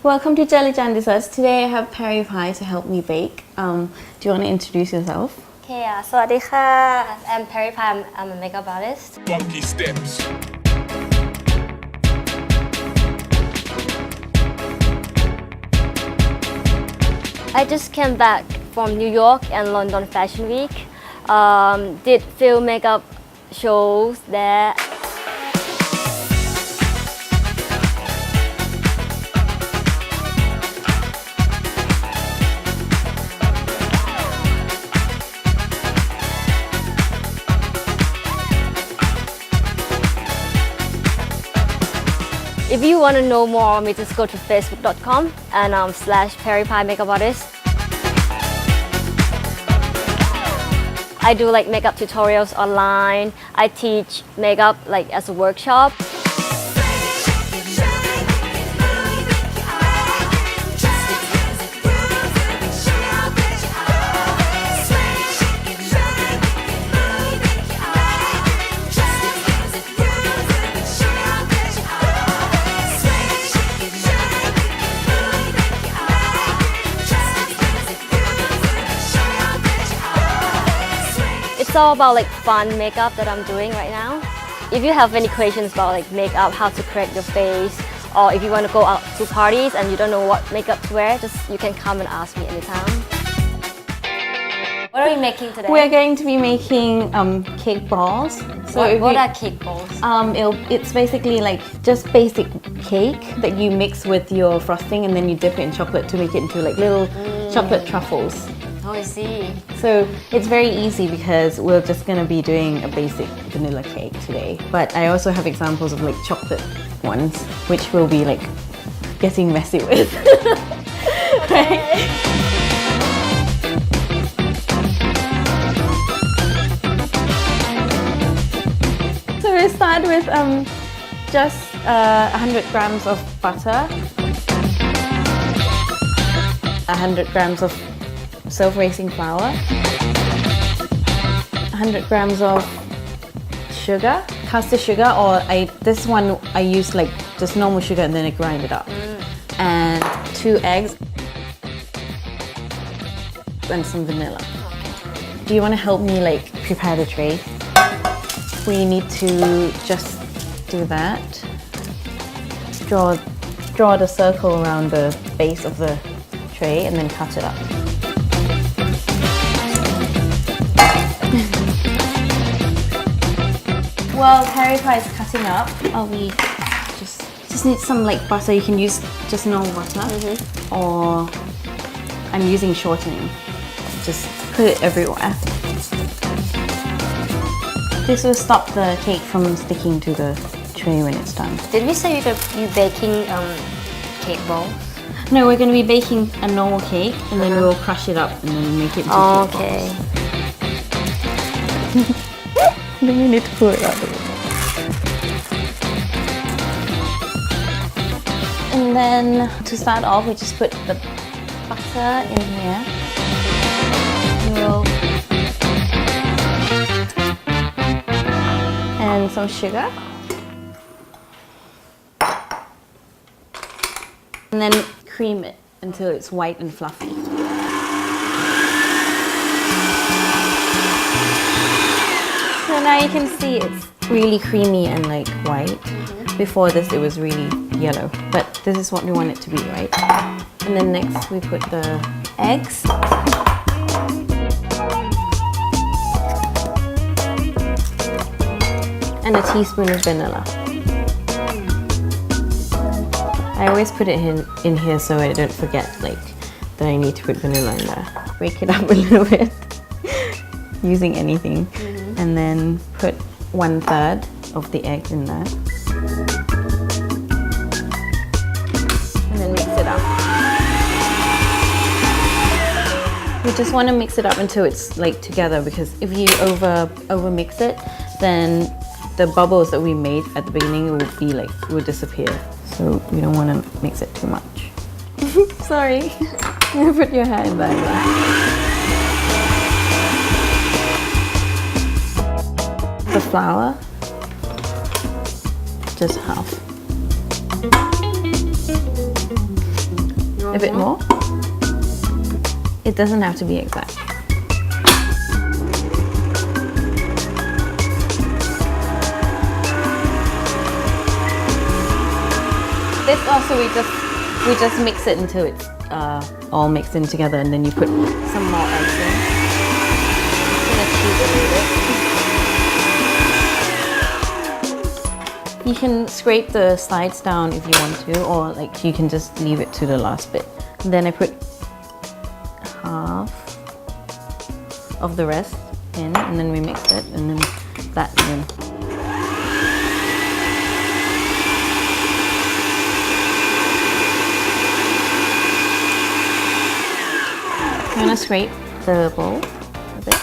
Welcome to Jelly-Jan Desserts. Today I have Perry Pie to help me bake. Do you want to introduce yourself? Okay, สวัสดีค่ะ I'm Perry Pie. I'm a makeup artist. Funky steps. I just came back from New York and London Fashion Week. Did few makeup shows there. If you want to know more, just go to facebook.com and /PerryPie makeup artist. I do like makeup tutorials online. I teach makeup like as a workshop. It's all about like fun makeup that I'm doing right now. If you have any questions about like makeup, how to correct your face, or if you want to go out to parties and you don't know what makeup to wear, you can come and ask me anytime. What are we making today? We're going to be making cake balls. So what are cake balls? It's basically like just basic cake that you mix with your frosting and then you dip it in chocolate to make it into like little chocolate truffles. Oh, I see. So it's very easy because we're just going to be doing a basic vanilla cake today. But I also have examples of like chocolate ones, which we'll be like getting messy with. Right? So we start with just 100 grams of butter, 100 grams of self-raising flour, 100 grams of sugar, caster sugar, or this one I use like just normal sugar and then I grind it up, and 2 eggs and some vanilla. Do you want to help me like prepare the tray? We need to just do that. Draw the circle around the base of the tray and then cut it up. While Perry Pie is cutting up, we just need some like butter. You can use just normal butter, or I'm using shortening. Just put it everywhere. This will stop the cake from sticking to the tray when it's done. Did we say you're baking cake balls? No, we're going to be baking a normal cake and then we'll crush it up and then make it into cake balls. Then we need to pull it out. And then to start off, we just put the butter in here. And some sugar. And then cream it until it's white and fluffy. So now you can see it's really creamy and like white. Before this it was really yellow, but this is what we want it to be, right? And then next we put the eggs. And a teaspoon of vanilla. I always put it in here so I don't forget like that I need to put vanilla in there. Break it up a little bit using anything. And then put 1/3 of the egg in there. And then mix it up. We just want to mix it up until it's like together, because if you over mix it, then the bubbles that we made at the beginning will disappear. So we don't want to mix it too much. Sorry, you put your hand back there. The flour, just half. A bit more? It doesn't have to be exact. This also we just mix it until it's all mixed in together, and then you put some more eggs in. I'm gonna cheese a little bit. You can scrape the sides down if you want to, or like you can just leave it to the last bit. And then I put half of the rest in, and then we mix it, and then that in. I'm gonna scrape the bowl a bit.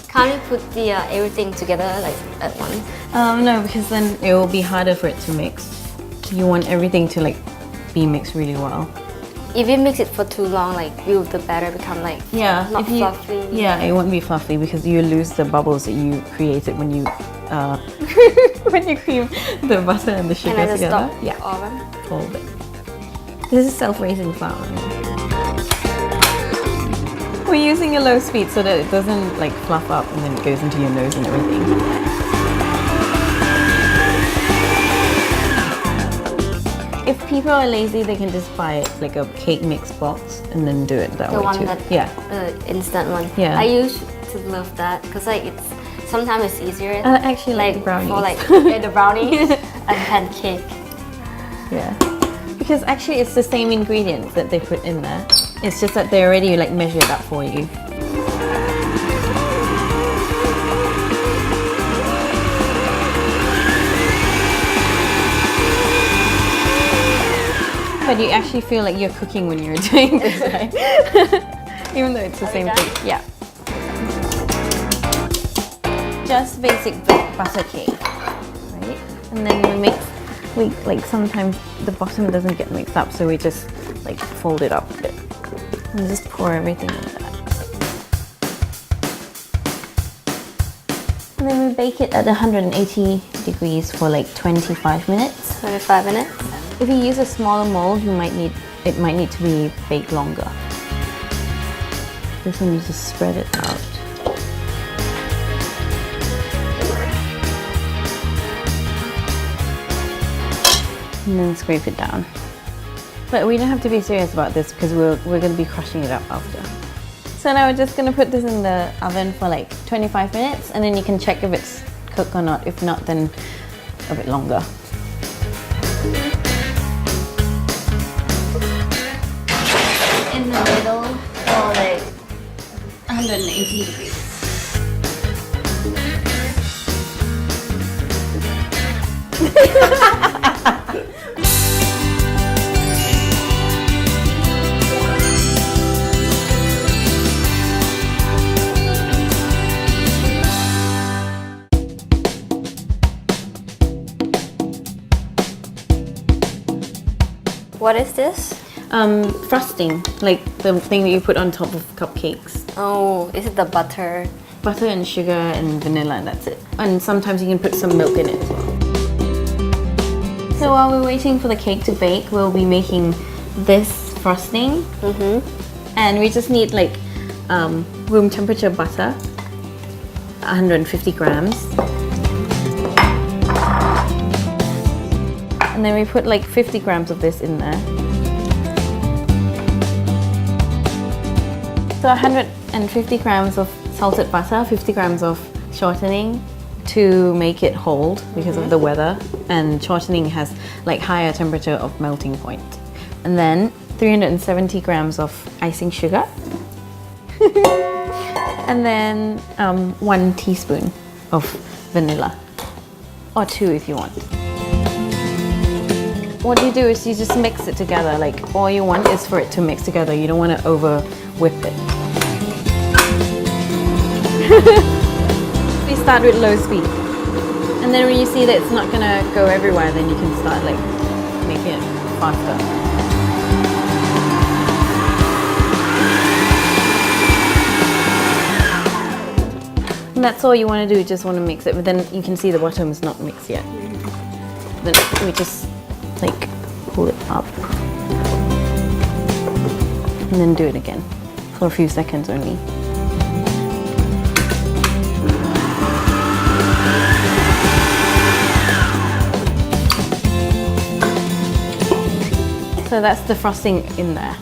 Can't we put the everything together like at once? No, because then it will be harder for it to mix. You want everything to like be mixed really well. If you mix it for too long, like will the batter become like not fluffy? Yeah, it won't be fluffy because you lose the bubbles that you created when you when you cream the butter and the sugar Can I just together. stop Yeah, oven? all of it. This is self-raising flour. We're using a low speed so that it doesn't like fluff up and then it goes into your nose and everything. If people are lazy, they can just buy like a cake mix box and then do it that way too. Instant one. Yeah. I used to love that because like it's sometimes it's easier. I actually like brownies. For like the brownies and pancake. Yeah. Because actually it's the same ingredients that they put in there. It's just that they already like measured up for you. But you actually feel like you're cooking when you're doing this, right? Even though it's the same thing. Yeah. Just basic butter cake, right? And then we like sometimes the bottom doesn't get mixed up, so we just like fold it up a bit and just pour everything in that. And then we bake it at 180 degrees for like 25 minutes. 25 minutes. If you use a smaller mold, it might need to be baked longer. This one you just spread it out. And then scrape it down. But we don't have to be serious about this because we're going to be crushing it up after. So now we're just going to put this in the oven for like 25 minutes, and then you can check if it's cooked or not. If not, then a bit longer. In the middle for like 180 degrees. What is this? Frosting, like the thing that you put on top of cupcakes. Oh, is it the butter? Butter and sugar and vanilla, and that's it. And sometimes you can put some milk in it as well. So while we're waiting for the cake to bake, we'll be making this frosting. And we just need like room temperature butter, 150 grams. And then we put like 50 grams of this in there. So 150 grams of salted butter, 50 grams of shortening to make it hold because of the weather. And shortening has like higher temperature of melting point. And then 370 grams of icing sugar. And then 1 teaspoon of vanilla, or 2 if you want. What you do is you just mix it together. Like all you want is for it to mix together. You don't want to over whip it. We start with low speed. And then when you see that it's not gonna go everywhere, then you can start like making it faster. And that's all you want to do, you just want to mix it, but then you can see the bottom is not mixed yet. Then we just like pull it up. and then do it again for a few seconds only. So that's the frosting in there.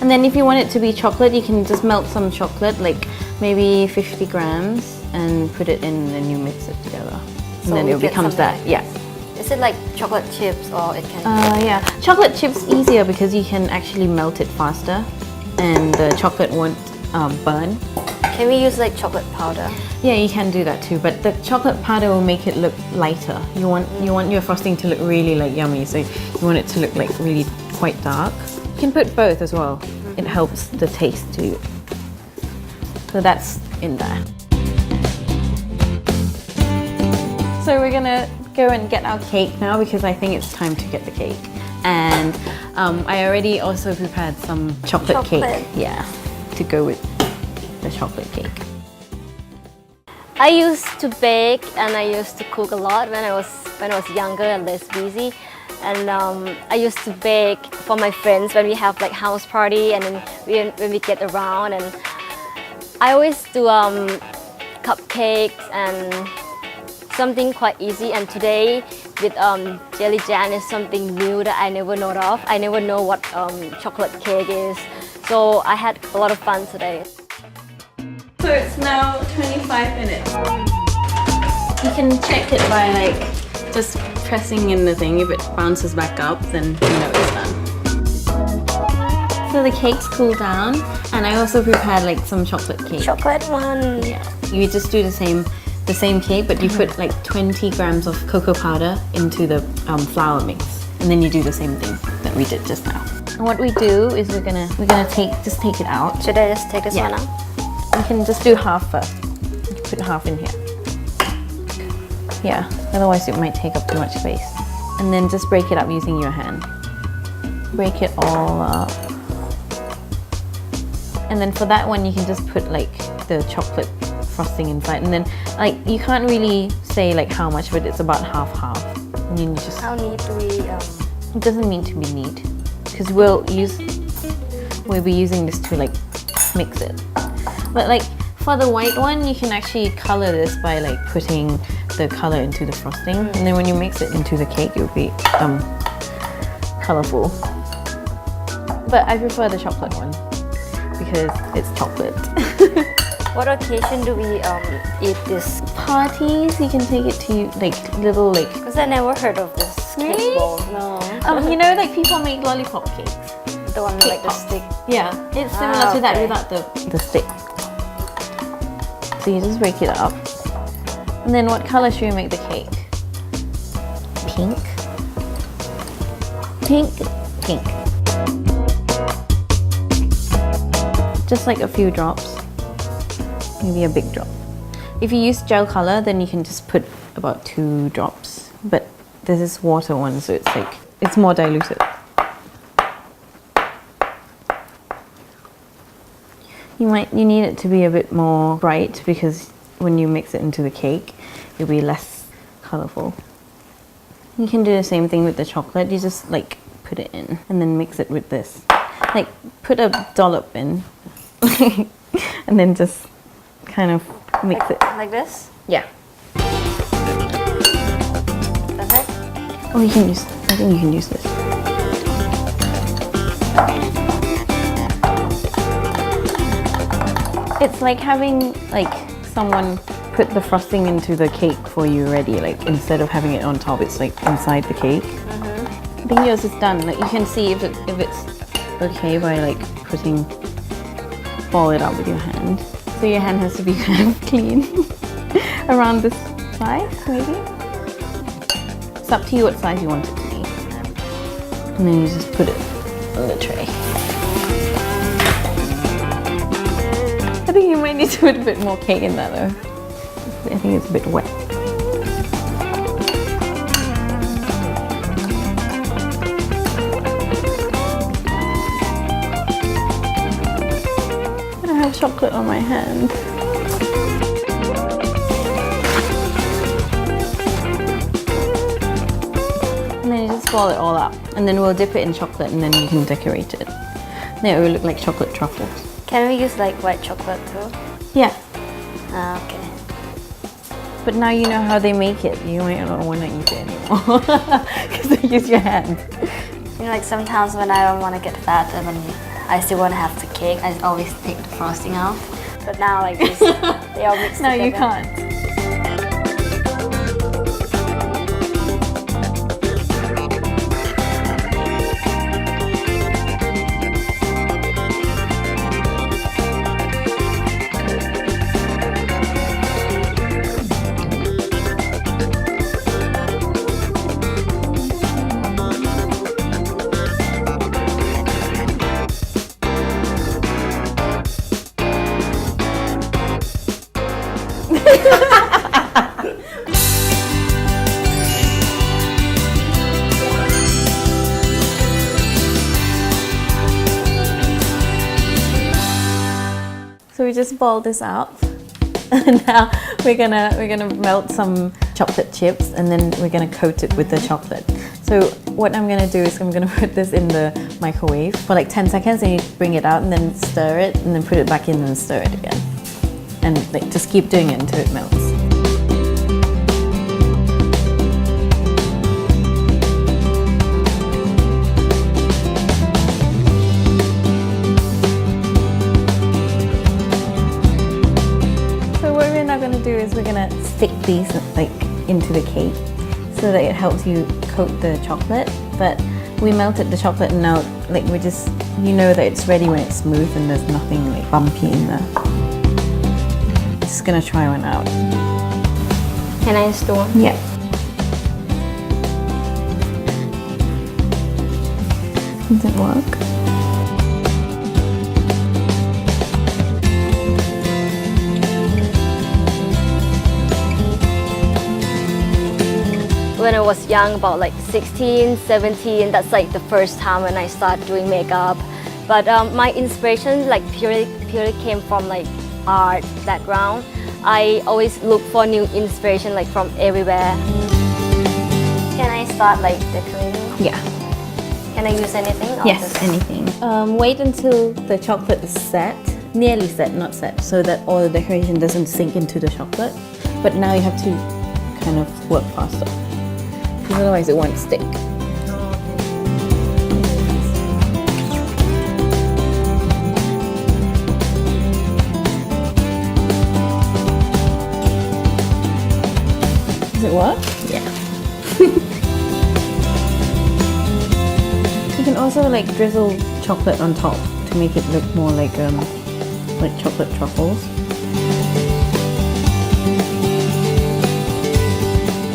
And then if you want it to be chocolate, you can just melt some chocolate, like maybe 50 grams, and put it in, and then you mix it together. And then it becomes that, yeah. Is it like chocolate chips, or it can... Yeah, chocolate chips easier because you can actually melt it faster and the chocolate won't burn. Can we use like chocolate powder? Yeah, you can do that too, but the chocolate powder will make it look lighter. You want your frosting to look really like yummy, so you want it to look like really quite dark. You can put both as well. It helps the taste too. So that's in there. So we're gonna go and get our cake now because I think it's time to get the cake. And I already also prepared some chocolate cake. Yeah, to go with the chocolate cake. I used to bake and I used to cook a lot when I was younger and less busy. And I used to bake for my friends when we have like house party, and then when we get around. And I always do cupcakes and something quite easy. And today with jelly jam is something new that I never know of. I never know what chocolate cake is. So I had a lot of fun today. So it's now 25 minutes. You can check it by like just pressing in the thing. If it bounces back up, then you know it's done. So the cake's cooled down, and I also prepared like some chocolate cake. Chocolate one. Yeah. You just do the same cake, but you put like 20 grams of cocoa powder into the flour mix, and then you do the same thing that we did just now. And what we do is we're gonna take it out. Should I just take this one out? You can just do half first. You can put half in here. Yeah, otherwise it might take up too much space. And then just break it up using your hand. Break it all up. And then for that one, you can just put like the chocolate frosting inside. And then like you can't really say like how much, but it's about half. And you just... How neat do we... It doesn't need to be neat, because we'll be using this to like mix it. But like for the white one, you can actually color this by like putting the color into the frosting, and then when you mix it into the cake, it will be colorful. But I prefer the chocolate one because it's chocolate. What occasion do we eat this? Parties, you can take it to like little like... Because I never heard of this cake Really? bowl. No. You know, like people make lollipop cakes. The one with like the stick. Yeah, it's similar to that okay. without the stick. So you just break it up. And then what color should we make the cake? Pink. Pink. Pink. Just like a few drops. Maybe a big drop. If you use gel color, then you can just put about 2 drops. But this is water one, so it's like, it's more diluted. You need it to be a bit more bright, because when you mix it into the cake, it'll be less colorful. You can do the same thing with the chocolate. You just like put it in and then mix it with this. Like put a dollop in and then just kind of mix it. Like this? Yeah. That's it? Oh, you can use, I think you can use this. It's like having like someone put the frosting into the cake for you already. Like instead of having it on top, it's like inside the cake. I think yours is done. Like you can see if it's okay by like ball it up with your hand. So your hand has to be kind of clean around this size, maybe. It's up to you what size you want it to be. And then you just put it on the tray. I think you might need to put a bit more cake in that though. I think it's a bit wet. I have chocolate on my hand. And then you just ball it all up. And then we'll dip it in chocolate and then you can decorate it. Then it will look like chocolate truffles. Can we use like white chocolate too? Yeah. Okay. But now you know how they make it. You might not want to eat it anymore because you use your hand. You know, like sometimes when I don't want to get fat and when I still want to have the cake, I always take the frosting out. But now like this, they all mix together. No, you can't. So we just boiled this up. And now we're gonna melt some chocolate chips and then we're gonna coat it with the chocolate. So what I'm gonna do is I'm gonna put this in the microwave for like 10 seconds and you bring it out and then stir it and then put it back in and stir it again. And like just keep doing it until it melts. Is we're gonna stick these like into the cake so that it helps you coat the chocolate. But we melted the chocolate and now like we just, you know that it's ready when it's smooth and there's nothing like bumpy in there. Just gonna try one out. Can I install one? Yeah. Does it work? When I was young, about like 16, 17, that's like the first time when I started doing makeup. But my inspiration like purely came from like art background. I always look for new inspiration like from everywhere. Can I start like decorating? Yeah. Can I use anything? Yes, anything. Wait until the chocolate is set, nearly set, not set, so that all the decoration doesn't sink into the chocolate. But now you have to kind of work faster. Because otherwise it won't stick. Does it work? Yeah. You can also like drizzle chocolate on top to make it look more like chocolate truffles.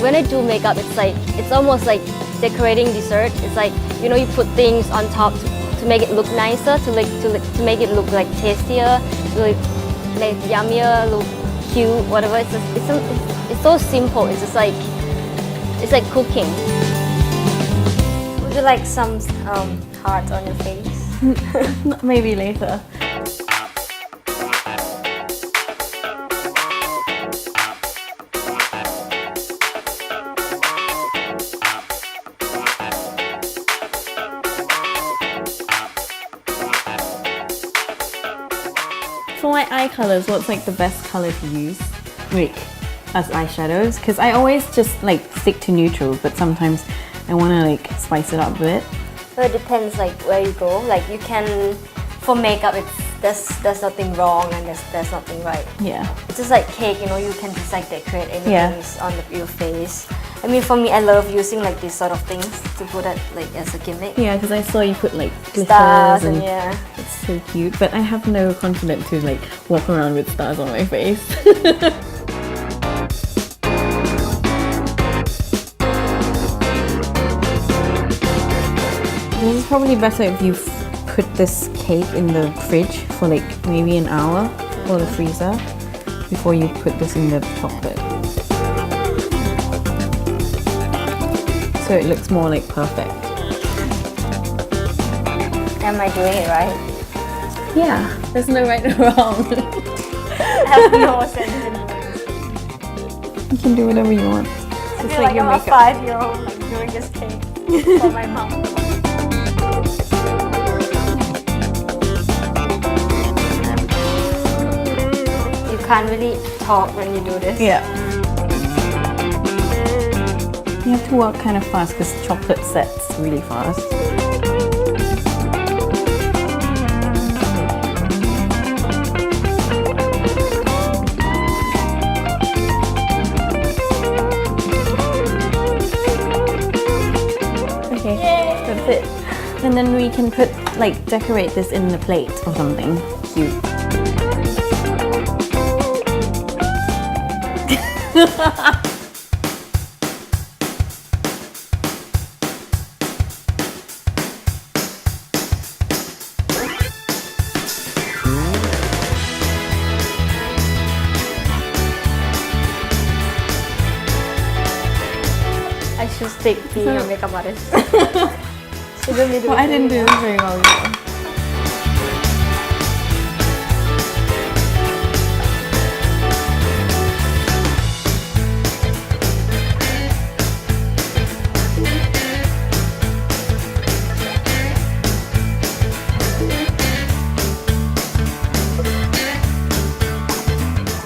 When I do makeup, it's almost like decorating dessert. It's like, you know, you put things on top to make it look nicer, to make it look like tastier, to like yummier, look cute, whatever. It's so simple. It's just like cooking. Would you like some hearts on your face? Maybe later. For my eye colors, what's like the best color to use like as eyeshadows? Because I always just like stick to neutrals, but sometimes I want to like spice it up a bit. So it depends like where you go. Like you can, for makeup, there's nothing wrong and there's nothing right. Yeah. It's just like cake, you know, you can just like decorate anything on your face. I mean, for me, I love using like these sort of things to put it like as a gimmick. Yeah, because I saw you put like glitters stars and yeah. It's so cute, but I have no confidence to like walk around with stars on my face. This is probably better if you put this cake in the fridge for like maybe an hour or the freezer before you put this in the chocolate. So it looks more like perfect. Am I doing it right? Yeah, there's no right or wrong. I have no sense in doing. You can do whatever you want. I feel like I'm a 5-year-old like doing this cake for my mom. can't really talk when you do this. Yeah. You have to work kind of fast because chocolate sets really fast. Okay, that's it. And then we can put, like, decorate this in the plate or something cute. I should stick being a makeup artist. Shouldn't we do Well, I didn't do this very well either.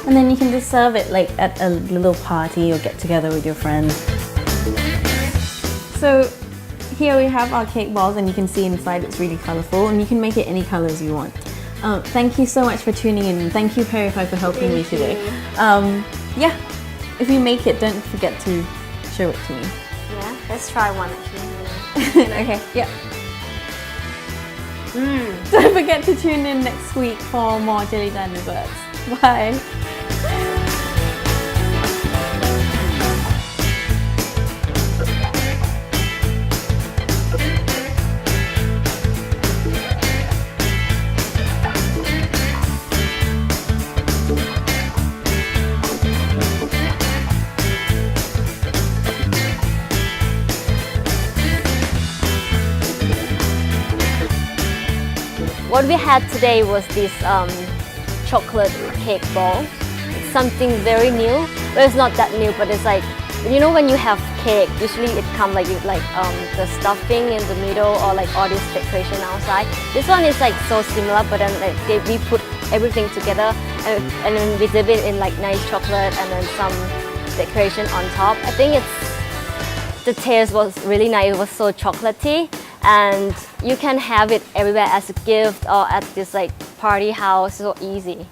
And then you can just serve it like at a little party or get together with your friends. So here we have our cake balls, and you can see inside it's really colorful, and you can make it any colors you want. Thank you so much for tuning in, and thank you Peri for helping me today. Yeah, if you make it, don't forget to show it to me. Yeah, let's try one actually. Okay, yeah. Don't forget to tune in next week for more Jelly Jam desserts. Bye. What we had today was this chocolate cake ball. It's something very new. Well, it's not that new, but it's like, you know, when you have cake, usually it comes like with the stuffing in the middle or like all this decoration outside. This one is like so similar, but then like we put everything together and then we dip it in like nice chocolate and then some decoration on top. I think the taste was really nice. It was so chocolatey. And you can have it everywhere as a gift or at this like party house, so easy.